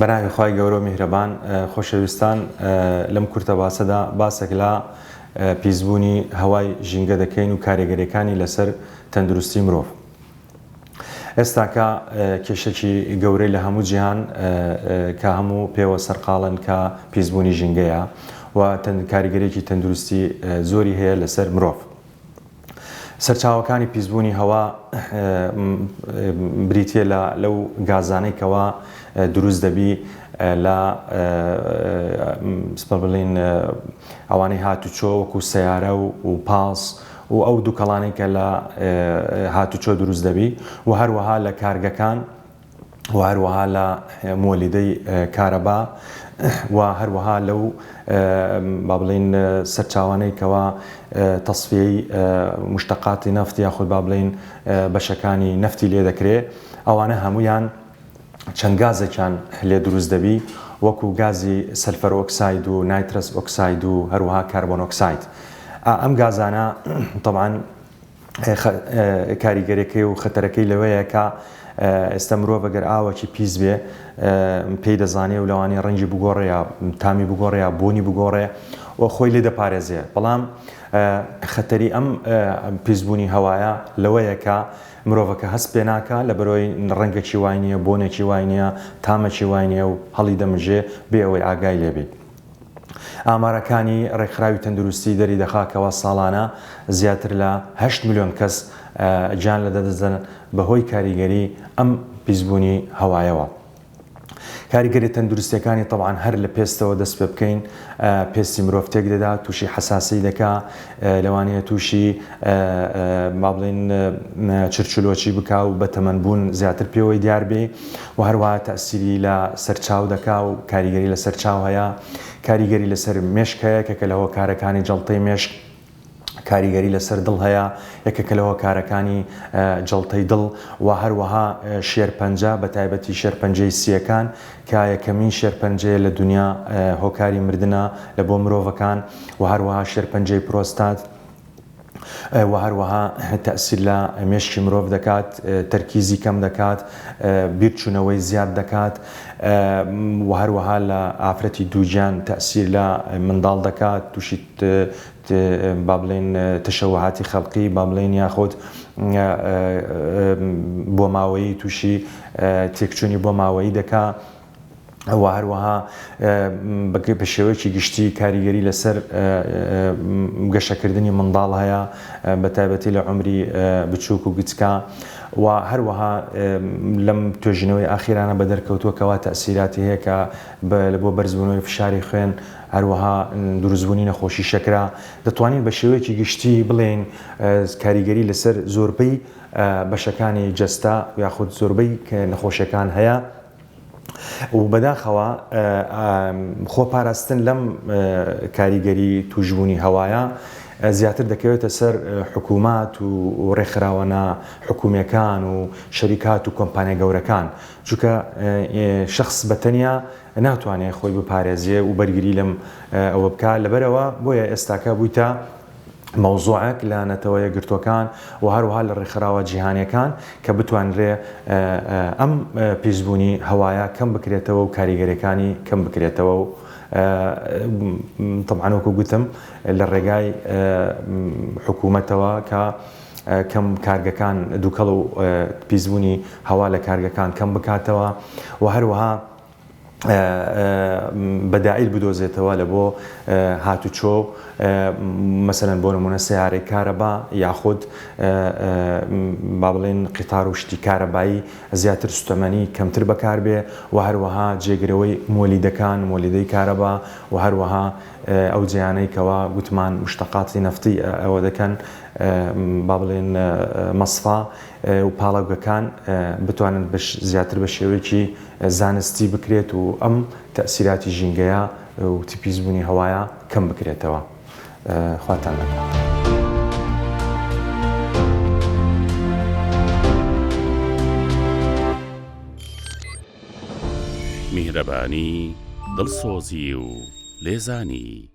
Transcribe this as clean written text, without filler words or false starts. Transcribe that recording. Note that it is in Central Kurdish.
بەناوی خوای گەورە و میهرەبان خۆشەویستان لەم کورتە باسەدا باسێک لە پیسبوونی هەوای ژینگە دەکەین و کاریگەریەکانی لەسەر تەندروستی مرۆڤ. ئێستاکە کێشێکی گەورەی لە هەموو جیهان کە هەموو پێوە سەرقاڵن کە پیسبوونی ژینگەیە و کاریگەریەکی تەندروستی زۆری هەیە لەسەر مرۆڤ. سەرچاوەکانی پیسبوونی هەوا بریتیە لەو گازانەی کەوا دروست دەبی لە بڵین ئەوانەی هاتوچۆ وەکو سەیارە و پاس و ئەو دوو کەڵانەی کە لە هاتوچۆ دروست دەبی و هەروەها لە کارگەکان و هەروەها لە مۆلیدەی کارەبا و هەروەها لەو با بڵین سەرچاوانەی کەوا تەصفیەی مشتەقاتی نەفت یاخود با بڵین بەشەکانی نەفتی لێ دەکرێت ئەوانە هەمویان چەند گازێکیان لێ دروست دەبی وەکو گازی سەلفەر ئۆکساید و نایترس ئۆکساید و هەروەها کاربۆن ئۆکساید. ئەم گازانە طبعاً کاریگەریەکەی و خەتەرەکەی لەوەیە کە ئێستا مرۆڤ ئەگەر ئاوەکی پیس بێ پێی دەزانێ و لەوانەیە ڕەنگی بگۆڕێ یا تامی بگۆڕێ یا بۆنی بگۆڕێ و خۆی لێ دەپارێزێ. بەڵام خەتەری ئەم پیسبوونی هەوایە لەوەیە کە مرۆڤەکە هەست پێ ناکە لە بەرەوەی ڕەنگەکی وای نییە، بۆنێکی وای نییە، تامەکی وای نییە و هەڵی دەمژێ بێ ئەوەی ئاگای لێبێت. ئامارەکانی ڕێکخراوی تەندروستی دەری دەخاکەوە ساڵانە زیاتر لە 8 ملیۆن کەس گیان لەدەدەدەن بەهۆی کاریگەری ئەم پیسبوونی هەوایەوە. کاریگەری تەندروستیەکانی طبعاً هەر لە پێستەوە دەست پێ بکەین، پێستی مرۆڤ تێک دەدا، تووشی حەساسی دەکا، لەوانەیە تووشی با بڵین چرچلۆچی بکا و بە تەمەنبوون زیاتر پێوەی دیار بێ و هەروەها تەئسیری لە سەرچاو دەکا و کاریگەری لە سەرچاو هەیە، کاریگەری لەسەر مێشک هەیە کە لە هۆکارەکانی جەڵتەی مێشک، کاریگەری لەسەر دڵ هەیە یەکێکە لە هۆکارەکانی جەڵتەی دڵ و هەروەها شێرپەنجە بە تایبەتی شێرپەنجەی سیەکان کە یەکەمین شێرپەنجەیە لە دنیا هۆکاری مردنە لە بۆ مرۆڤەکان و هەروەها شێرپەنجەی پرۆستات و هەروەها تەئسیر لە مێشکی مرۆڤ دەکات، تەرکیزی کەم دەکات، بیرچوونەوەی زیاد دەکات و هەروەها لە ئافرەتی دووگیان تەئسیر لە منداڵ دەکات، تووشی با بڵین تەشەوهاتی خەڵقی با بڵین یاخود بۆ ماوەیی تووشی تێکچوونی بۆ ماوەیی دەکا و هەروەها بە شێوەیەکی گشتی کاریگەری لەسەر گەشەکردنی منداڵ هەیە بە تایبەتی لە عومری بچووک و گچکە و هەروەها لەم توێژینەوەی ئاخیرانە بە دەرکەوتووە کەوا تەئسیراتی هەیە کە بۆ بەرزبوونەوەی فشاری خوێن هەروەها دروستبوونی نەخۆشی شەکرا. دەتوانین بە شێوەیەکی گشتی بڵێن کاریگەری لەسەر زۆربەی بەشەکانی جەستە یاخود زۆربەی نەخۆشیەکان هەیە و بەداخەوە خۆپاراستن لەم کاریگەری توشبوونی هەوایە زیاتر دەکەوێتە سەر حکوومات و ڕێکخراوەنە حکوومیەکان و شەریکات و کۆمپانیا گەورەکان، چونکە شەخص بەتەنیا ناتوانێت خۆی بپارێزیێ و بەرگری لەم ئەوە بکە. لەبەرەوە بۆیە ئێستاکە بوویتە مەوزوعێک لە نەتەوە یەکگرتوەکان و هەروەها لە ڕێکخراوە جیهانیەکان کە بتوانرێ ئەم پیسبوونی هەوایە کەم بکرێتەوە و کاریگەریەکانی کەم بکرێتەوە و طبعاً وەکو گوتم لە ڕێگای حکوومەتەوە کە کەم کارگەکان دووکەڵ و پیسبوونی هەوا لە کارگەکان کەم بکاتەوە و هەروەها بەدائیل بدۆزێتەوە لە بۆ هاتوچۆ مەسەلەن بۆ نمونە سەیارەی کارەبا یاخود با بڵێن قیتار و شتی کارەبایی زیاتر سوتەمەنی کەمتر بەکاربێ و هەروەها جێگرەوەی مۆلیدەکان، مۆلیدەی کارەبا و هەروەها ئەو جیانەی کەوا گوتمان مشتەقاتی نەفتی ئەوە دەکەن با بڵێن مەسفا و پاڵەوگەکان بتوانن زیاتر بە شێوەیەکی زانستی بکرێت و ئەم تەئسیراتی ژینگەیە و پیسبوونی هەوایە کەم بکرێتەوە. خواتان لەگەڵ. میهرەبانی، دڵسۆزی و لێزانی.